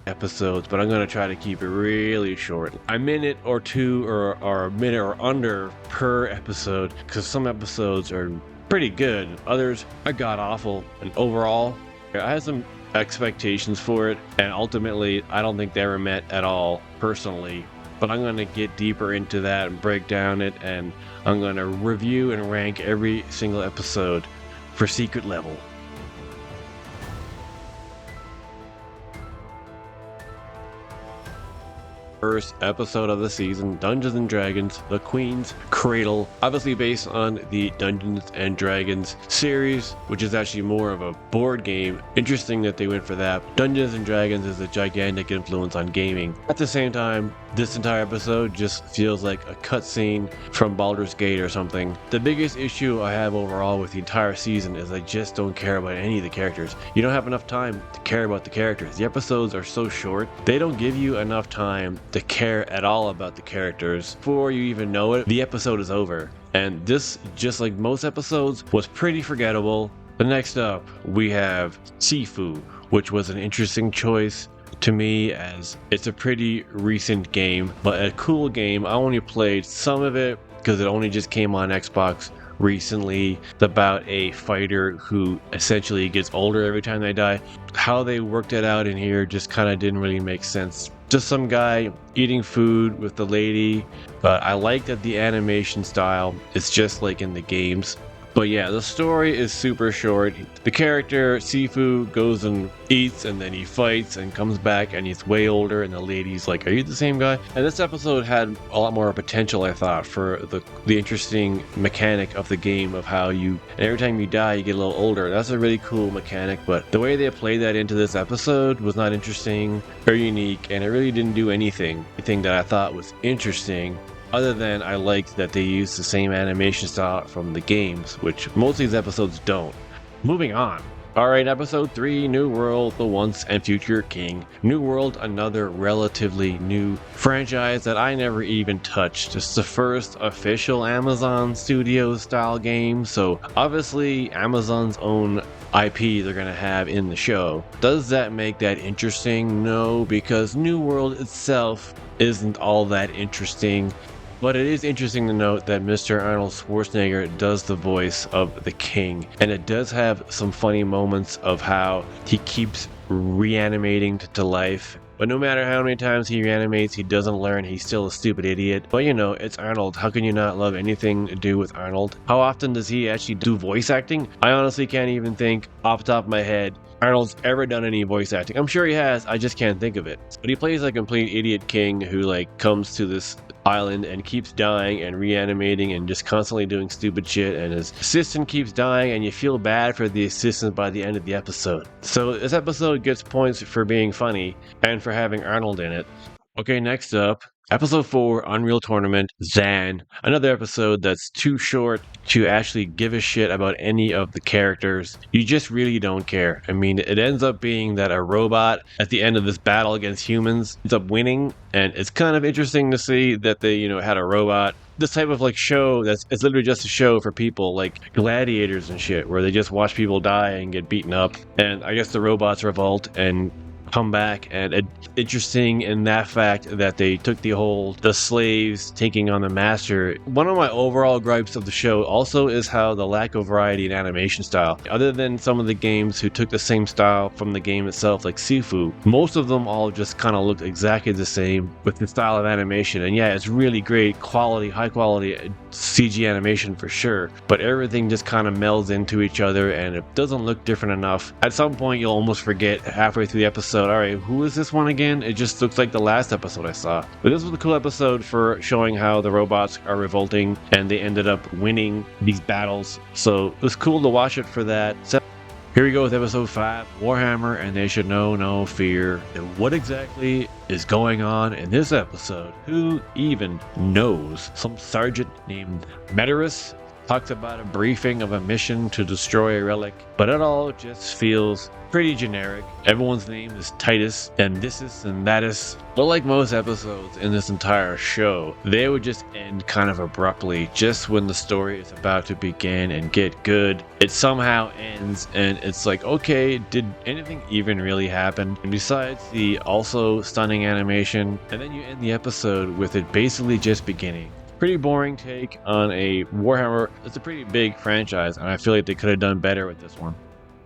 episodes, but I'm going to try to keep it really short. A minute or two or a minute or under per episode, because some episodes are pretty good, others are god awful, and overall I had some expectations for it, and ultimately I don't think they were met at all personally. But I'm going to get deeper into that and break down it, and I'm going to review and rank every single episode for Secret Level. First episode of the season, Dungeons and Dragons: The Queen's Cradle, obviously based on the Dungeons and Dragons series, which is actually more of a board game. Interesting that they went for that. Dungeons and Dragons is a gigantic influence on gaming. At the same time, this entire episode just feels like a cutscene from Baldur's Gate or something. The biggest issue I have overall with the entire season is I just don't care about any of the characters. You don't have enough time to care about the characters. The episodes are so short, they don't give you enough time to care at all about the characters. Before you even know it, the episode is over. And this, just like most episodes, was pretty forgettable. The next up, we have Sifu, which was an interesting choice to me as it's a pretty recent game, but a cool game. I only played some of it because it only just came on Xbox recently. It's about a fighter who essentially gets older every time they die. How they worked it out in here just kind of didn't really make sense. Just some guy eating food with the lady, but I like that the animation style is just like in the games. But yeah, the story is super short. The character, Sifu, goes and eats, and then he fights and comes back, and he's way older, and the lady's like, are you the same guy? And this episode had a lot more potential, I thought, for the interesting mechanic of the game of how and every time you die, you get a little older. That's a really cool mechanic, but the way they played that into this episode was not interesting or unique, and it really didn't do anything that I thought was interesting. Other than I liked that they used the same animation style from the games, which most of these episodes don't. Moving on. Alright, episode 3, New World, The Once and Future King. New World, another relatively new franchise that I never even touched. It's the first official Amazon Studios style game, so obviously Amazon's own IP they're going to have in the show. Does that make that interesting? No, because New World itself isn't all that interesting. But it is interesting to note that Mr. Arnold Schwarzenegger does the voice of the king, and it does have some funny moments of how he keeps reanimating to life. But no matter how many times he reanimates, he doesn't learn. He's still a stupid idiot. But you know, it's Arnold. How can you not love anything to do with Arnold? How often does he actually do voice acting? I honestly can't even think off the top of my head Arnold's ever done any voice acting. I'm sure he has, I just can't think of it. But he plays a complete idiot king who comes to this island and keeps dying and reanimating and just constantly doing stupid shit, and his assistant keeps dying, and you feel bad for the assistant by the end of the episode. So this episode gets points for being funny and for having Arnold in it. Okay, next up, episode 4, Unreal Tournament, Zan. Another episode that's too short to actually give a shit about any of the characters. You just really don't care. I mean, it ends up being that a robot at the end of this battle against humans ends up winning, and it's kind of interesting to see that they, had a robot. This type of show it's literally just a show for people like gladiators and shit, where they just watch people die and get beaten up. And I guess the robots revolt and come back, and interesting in that fact that they took the slaves taking on the master. One of my overall gripes of the show also is how the lack of variety in animation style. Other than some of the games who took the same style from the game itself, like Sifu, most of them all just kind of looked exactly the same with the style of animation. And yeah, it's really great quality, high quality CG animation for sure, but everything just kind of melds into each other and it doesn't look different enough. At some point you'll almost forget halfway through the episode, alright, who is this one again? It just looks like the last episode I saw. But this was a cool episode for showing how the robots are revolting and they ended up winning these battles, so it was cool to watch it for that. So here we go with episode 5, Warhammer and They Should Know No Fear. And what exactly is going on in this episode? Who even knows? Some sergeant named Medorus talks about a briefing of a mission to destroy a relic, but it all just feels pretty generic. Everyone's name is Titus and this and that is. But like most episodes in this entire show, they would just end kind of abruptly just when the story is about to begin and get good. It somehow ends and it's like, okay, did anything even really happen? And besides the also stunning animation, and then you end the episode with it basically just beginning. Pretty boring take on a Warhammer. It's a pretty big franchise and I feel like they could have done better with this one.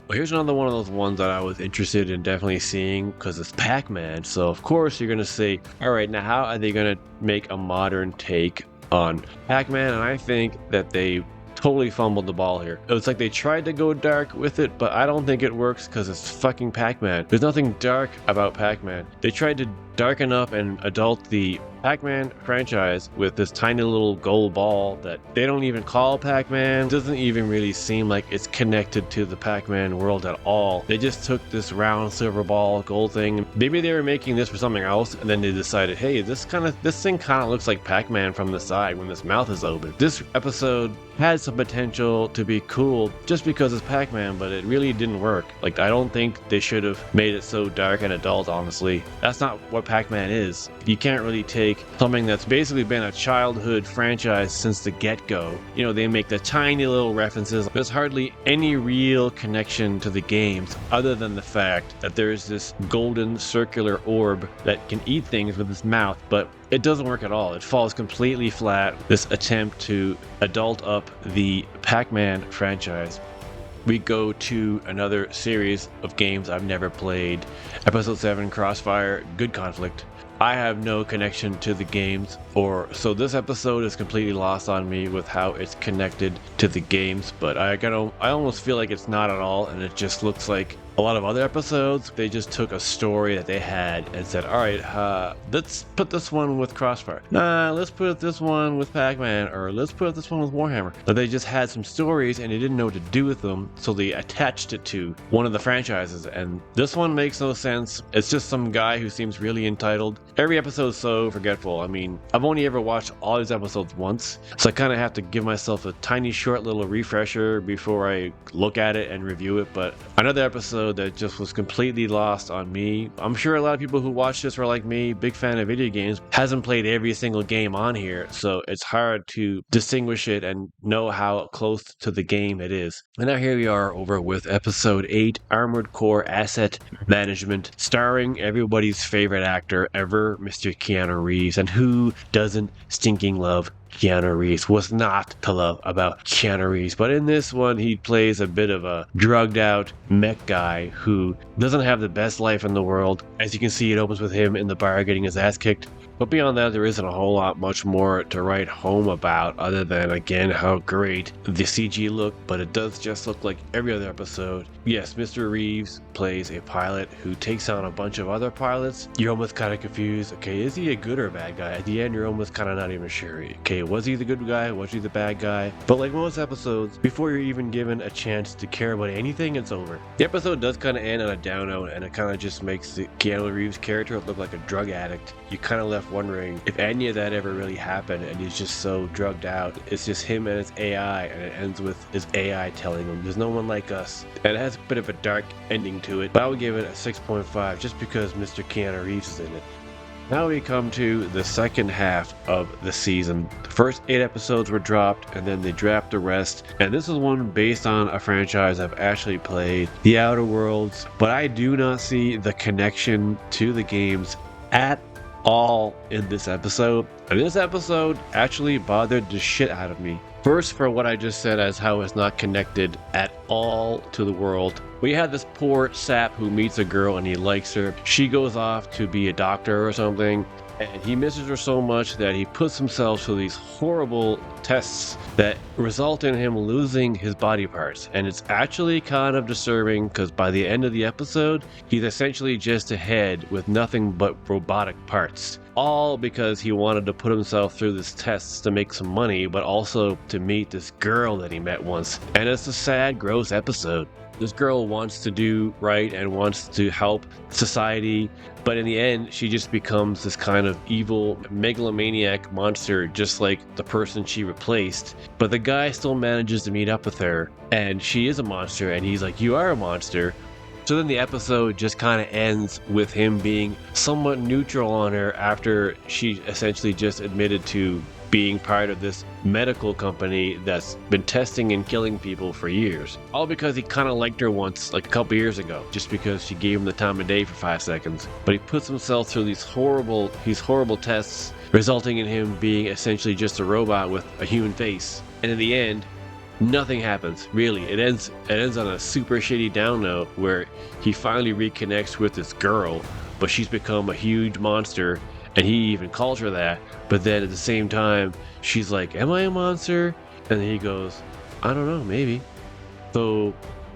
Well, here's another one of those ones that I was interested in definitely seeing because it's Pac-Man. So of course you're going to say, all right, now how are they going to make a modern take on Pac-Man? And I think that they totally fumbled the ball here. It's like they tried to go dark with it, but I don't think it works because it's fucking Pac-Man. There's nothing dark about Pac-Man. They tried to darken up and adult the Pac-Man franchise with this tiny little gold ball that they don't even call Pac-Man. It doesn't even really seem like it's connected to the Pac-Man world at all. They just took this round silver ball gold thing. Maybe they were making this for something else and then they decided, hey, this thing kind of looks like Pac-Man from the side when this mouth is open. This episode had some potential to be cool just because it's Pac-Man, but it really didn't work. Like, I don't think they should have made it so dark and adult, honestly. That's not what Pac-Man is. You can't really take something that's basically been a childhood franchise since the get-go. You know, they make the tiny little references. There's hardly any real connection to the games other than the fact that there's this golden circular orb that can eat things with its mouth, but it doesn't work at all. It falls completely flat, this attempt to adult up the Pac-Man franchise. We go to another series of games I've never played. Episode 7, Crossfire, Good Conflict. I have no connection to the games, so this episode is completely lost on me with how it's connected to the games, but I almost feel like it's not at all, and it just looks like a lot of other episodes. They just took a story that they had and said, all right, let's put this one with Crossfire. Nah, let's put this one with Pac-Man, or let's put this one with Warhammer. But they just had some stories and they didn't know what to do with them, so they attached it to one of the franchises, and this one makes no sense. It's just some guy who seems really entitled. Every episode is so forgetful. I mean, I've only ever watched all these episodes once, so I kind of have to give myself a tiny short little refresher before I look at it and review it. But another episode that just was completely lost on me. I'm sure a lot of people who watch this are like me, big fan of video games, hasn't played every single game on here, so it's hard to distinguish it and know how close to the game it is. And now here we are over with episode 8, Armored Core Asset Management, starring everybody's favorite actor ever, Mr. Keanu Reeves. And who doesn't stinking love Keanu Reeves? What's not to love about Keanu Reeves? But in this one, he plays a bit of a drugged out mech guy who doesn't have the best life in the world. As you can see, it opens with him in the bar getting his ass kicked. But beyond that, there isn't a whole lot much more to write home about other than, again, how great the CG look, but it does just look like every other episode. Yes, Mr. Reeves plays a pilot who takes on a bunch of other pilots. You're almost kind of confused. Okay, is he a good or a bad guy? At the end, you're almost kind of not even sure. Okay, was he the good guy? Was he the bad guy? But like most episodes, before you're even given a chance to care about anything, it's over. The episode does kind of end on a down note, and it kind of just makes the Keanu Reeves character look like a drug addict. You kind of left wondering if any of that ever really happened, and he's just so drugged out. It's just him and his AI, and it ends with his AI telling him there's no one like us. And it has a bit of a dark ending to it, but I would give it a 6.5 just because Mr. Keanu Reeves is in it. Now we come to the second half of the season. The first 8 episodes were dropped, and then they dropped the rest. And this is one based on a franchise I've actually played, The Outer Worlds, but I do not see the connection to the games at all in this episode. And this episode actually bothered the shit out of me. First, for what I just said as how it's not connected at all to the world. We have this poor sap who meets a girl and he likes her. She goes off to be a doctor or something, and he misses her so much that he puts himself through these horrible tests that result in him losing his body parts. And it's actually kind of disturbing because by the end of the episode, he's essentially just a head with nothing but robotic parts. All because he wanted to put himself through these tests to make some money, but also to meet this girl that he met once. And it's a sad, gross episode. This girl wants to do right and wants to help society, but in the end, she just becomes this kind of evil megalomaniac monster, just like the person she replaced. But the guy still manages to meet up with her, and she is a monster, and he's like, "You are a monster." So then the episode just kind of ends with him being somewhat neutral on her after she essentially just admitted to being part of this medical company that's been testing and killing people for years. All because he kind of liked her once, like a couple years ago, just because she gave him the time of day for 5 seconds. But he puts himself through these horrible tests, resulting in him being essentially just a robot with a human face. And in the end, nothing happens, really. It ends on a super shitty down note where he finally reconnects with this girl, but she's become a huge monster, and he even calls her that. But then at the same time, she's like, "Am I a monster?" And then he goes, "I don't know, maybe." So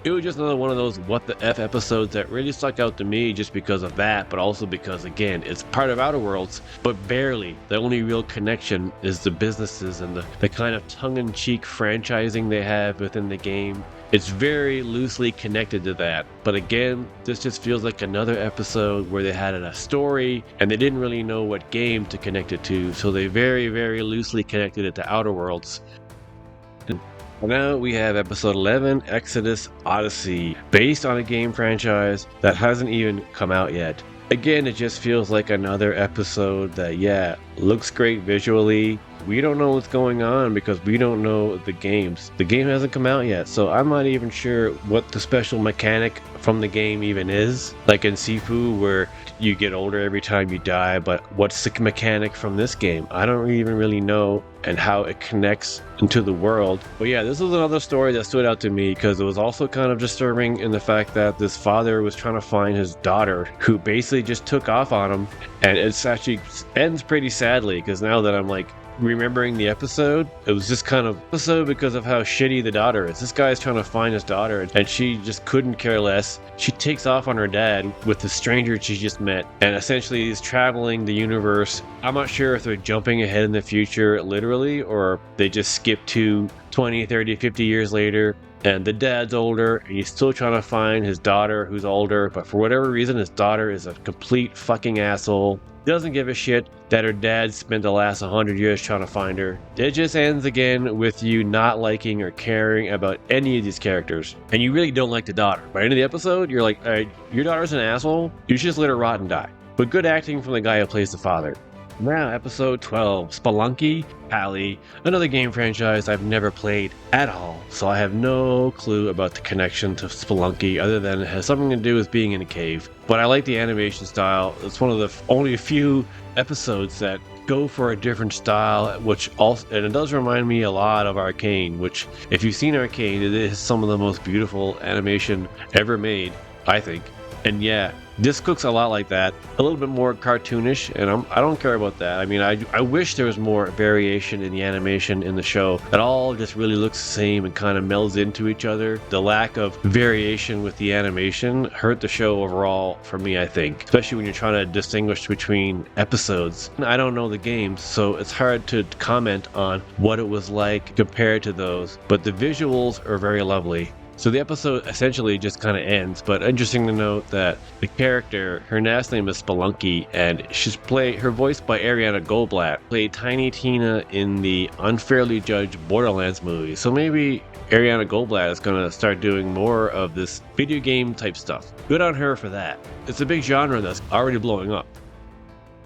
it was just another one of those what the F episodes that really stuck out to me just because of that, but also because, again, it's part of Outer Worlds, but barely. The only real connection is the businesses and the kind of tongue-in-cheek franchising they have within the game. It's very loosely connected to that. But again, this just feels like another episode where they had a story and they didn't really know what game to connect it to, so they very, very loosely connected it to Outer Worlds. Now we have episode 11, Exodus Odyssey, based on a game franchise that hasn't even come out yet. Again, it just feels like another episode that, yeah, looks great visually. We don't know what's going on because we don't know the games. The game hasn't come out yet, so I'm not even sure what the special mechanic from the game even is. Like in Sifu, where you get older every time you die, but what's the mechanic from this game? I don't even really know, and how it connects into the world. But yeah, this was another story that stood out to me because it was also kind of disturbing in the fact that this father was trying to find his daughter, who basically just took off on him, and it's actually ends pretty sadly because now that I'm like remembering the episode, it was just kind of episode because of how shitty the daughter is. This guy's trying to find his daughter and she just couldn't care less. She takes off on her dad with the stranger she just met and essentially is traveling the universe. I'm not sure if they're jumping ahead in the future literally, or they just skip to 20, 30, 50 years later and the dad's older and he's still trying to find his daughter who's older, but for whatever reason his daughter is a complete fucking asshole. Doesn't give a shit that her dad spent the last 100 years trying to find her. It just ends again with you not liking or caring about any of these characters. And you really don't like the daughter. By the end of the episode, you're like, your daughter's an asshole? You should just let her rot and die. But good acting from the guy who plays the father. Now, episode 12, Spelunky Pally, another game franchise I've never played at all, so I have no clue about the connection to Spelunky other than it has something to do with being in a cave. But I like the animation style. It's one of the only a few episodes that go for a different style, which also, and it does remind me a lot of Arcane, which if you've seen Arcane, it is some of the most beautiful animation ever made, I think. And yeah, this looks a lot like that, a little bit more cartoonish, and I don't care about that. I mean, I wish there was more variation in the animation in the show. It all just really looks the same and kind of melds into each other. The lack of variation with the animation hurt the show overall for me, I think, especially when you're trying to distinguish between episodes. I don't know the games, so it's hard to comment on what it was like compared to those, but the visuals are very lovely. So the episode essentially just kind of ends, but interesting to note that the character, her last name is Spelunky, and her voiced by Ariana Goldblatt, played Tiny Tina in the unfairly judged Borderlands movie. So maybe Ariana Goldblatt is going to start doing more of this video game type stuff. Good on her for that. It's a big genre that's already blowing up.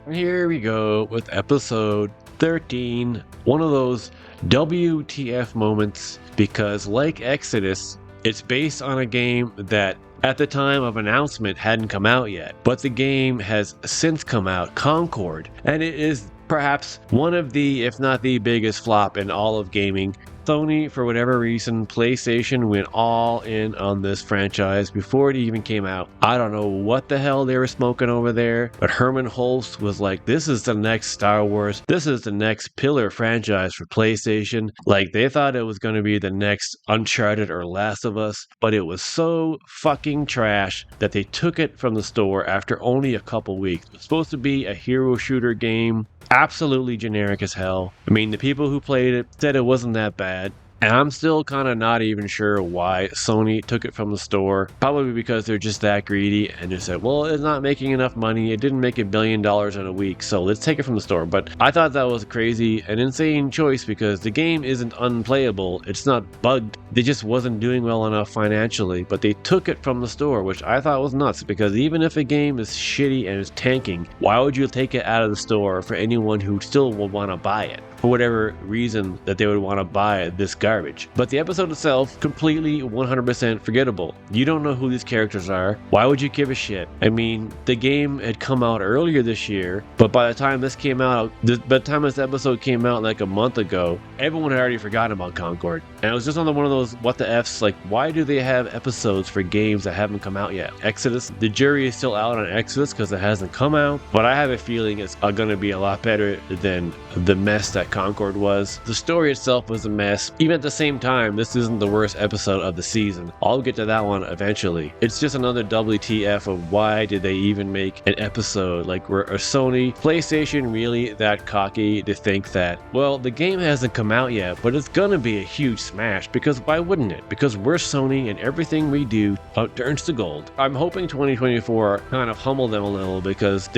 And here we go with episode 13, one of those WTF moments, because like Exodus, it's based on a game that at the time of announcement hadn't come out yet, but the game has since come out, Concord, and it is perhaps one of the, if not the biggest flop in all of gaming. Sony, for whatever reason, PlayStation went all in on this franchise before it even came out. I don't know what the hell they were smoking over there, but Herman Holst was like, this is the next Star Wars. This is the next pillar franchise for PlayStation. Like, they thought it was going to be the next Uncharted or Last of Us, but it was so fucking trash that they took it from the store after only a couple weeks. It was supposed to be a hero shooter game. Absolutely generic as hell. I mean, the people who played it said it wasn't that bad. And I'm still kind of not even sure why Sony took it from the store. Probably because they're just that greedy and just said, well, it's not making enough money. It didn't make $1 billion in a week, so let's take it from the store. But I thought that was crazy, an insane choice, because the game isn't unplayable. It's not bugged. It just wasn't doing well enough financially. But they took it from the store, which I thought was nuts, because even if a game is shitty and is tanking, why would you take it out of the store for anyone who still will want to buy it? For whatever reason that they would want to buy this garbage. But the episode itself, completely 100% forgettable. You don't know who these characters are. Why would you give a shit? I mean, the game had come out earlier this year, but by the time this came out, by the time this episode came out like a month ago, everyone had already forgotten about Concord. And it was just on one of those what the F's, like, why do they have episodes for games that haven't come out yet? Exodus, the jury is still out on Exodus because it hasn't come out, but I have a feeling it's going to be a lot better than the mess that Concord was. The story itself was a mess. Even at the same time, this isn't the worst episode of the season. I'll get to that one eventually. It's just another WTF of why did they even make an episode? Like, were Sony, PlayStation really that cocky to think that, well, the game hasn't come out yet, but it's gonna be a huge smash? Because why wouldn't it? Because we're Sony and everything we do turns to gold. I'm hoping 2024 kind of humbled them a little, because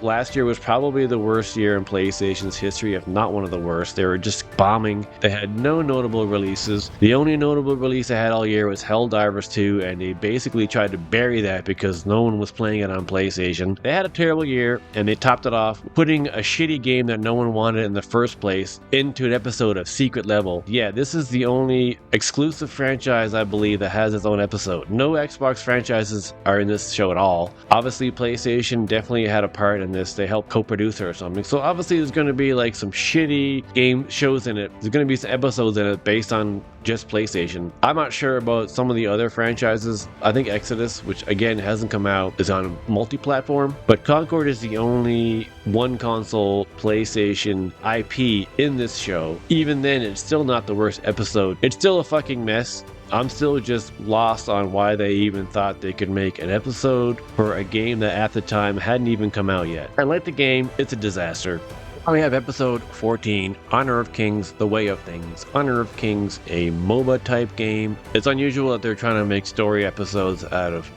last year was probably the worst year in PlayStation's history, if not one of the worst. They were just bombing. They had no notable releases. The only notable release they had all year was Helldivers 2, and they basically tried to bury that because no one was playing it on PlayStation. They had a terrible year, and they topped it off putting a shitty game that no one wanted in the first place into an episode of Secret Level. Yeah, this is the only exclusive franchise, I believe, that has its own episode. No Xbox franchises are in this show at all. Obviously, PlayStation definitely had a part in this. They helped co-produce it or something. So obviously there's going to be like some shitty game shows in it. There's going to be some episodes in it based on just PlayStation. I'm not sure about some of the other franchises. I think Exodus, which again hasn't come out, is on multi-platform, but Concord is the only one console PlayStation IP in this show. Even then, it's still not the worst episode. It's still a fucking mess. I'm still just lost on why they even thought they could make an episode for a game that at the time hadn't even come out yet. I like the game. It's a disaster. We have episode 14, Honor of Kings, The Way of Things. Honor of Kings, a MOBA type game. It's unusual that they're trying to make story episodes out of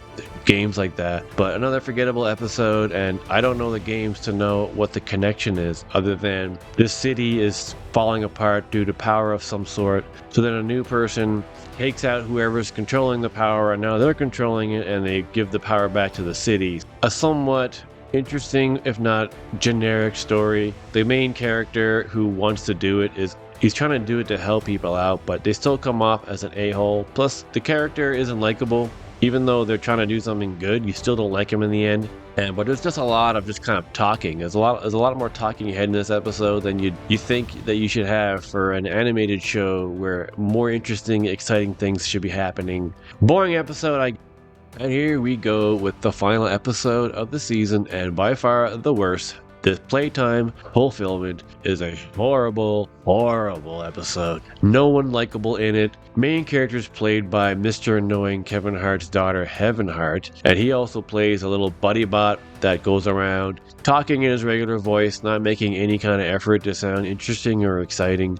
games like that, but another forgettable episode, and I don't know the games to know what the connection is, other than this city is falling apart due to power of some sort. So then a new person takes out whoever's controlling the power, and now they're controlling it, and they give the power back to the city. A somewhat interesting, if not generic story. The main character who wants to do it he's trying to do it to help people out, but they still come off as an a-hole. Plus, the character isn't likable. Even though they're trying to do something good, you still don't like him in the end. But there's just a lot of just kind of talking. There's a lot more talking ahead in this episode than you think that you should have for an animated show where more interesting, exciting things should be happening. Boring episode, And here we go with the final episode of the season, and by far the worst. This playtime fulfillment is a horrible, horrible episode. No one likable in it. Main characters played by Mr. Annoying Kevin Hart's daughter, Heaven Hart, and he also plays a little buddy bot that goes around talking in his regular voice, not making any kind of effort to sound interesting or exciting.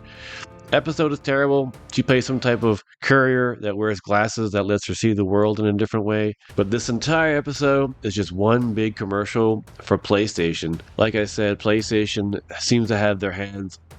Episode is terrible. She plays some type of courier that wears glasses that lets her see the world in a different way. But this entire episode is just one big commercial for PlayStation. Like I said, PlayStation seems to have their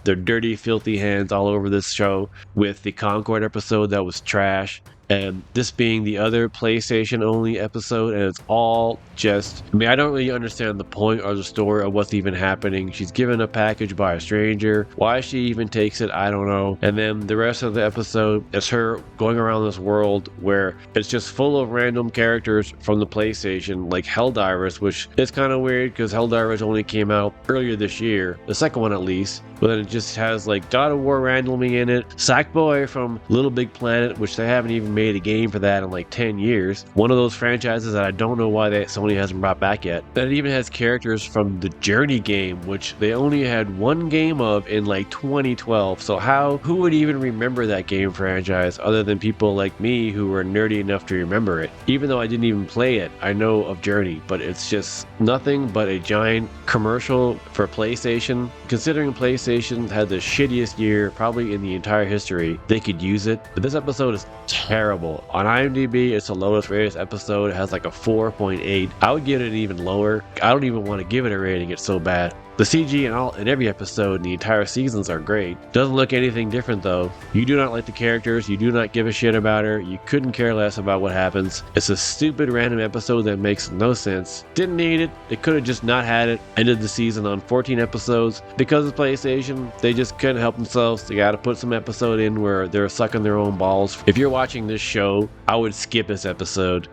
dirty, filthy hands all over this show, with the Concord episode that was trash, and this being the other PlayStation only episode, and it's all just, I don't really understand the point or the story of what's even happening. She's given a package by a stranger. Why she even takes it, I don't know. And then the rest of the episode is her going around this world where it's just full of random characters from the PlayStation, like Helldivers, which is kind of weird because Helldivers only came out earlier this year, the second one at least. But then it just has like God of War randomly in it, Sackboy from Little Big Planet, which they haven't even made a game for that in like 10 years. One of those franchises that I don't know why Sony hasn't brought back yet. Then it even has characters from the Journey game, which they only had one game of in like 2012. So who would even remember that game franchise other than people like me who were nerdy enough to remember it? Even though I didn't even play it, I know of Journey, but it's just nothing but a giant commercial for PlayStation. Considering PlayStation PlayStation had the shittiest year probably in the entire history, they could use it. But this episode is terrible. On IMDb, it's the lowest rated episode. It has like a 4.8. I would give it even lower. I don't even want to give it a rating. It's so bad. The CG in every episode in the entire seasons are great. Doesn't look anything different though. You do not like the characters, you do not give a shit about her, you couldn't care less about what happens. It's a stupid random episode that makes no sense. Didn't need it, they could have just not had it. Ended the season on 14 episodes. Because of PlayStation, they just couldn't help themselves. They gotta put some episode in where they're sucking their own balls. If you're watching this show, I would skip this episode.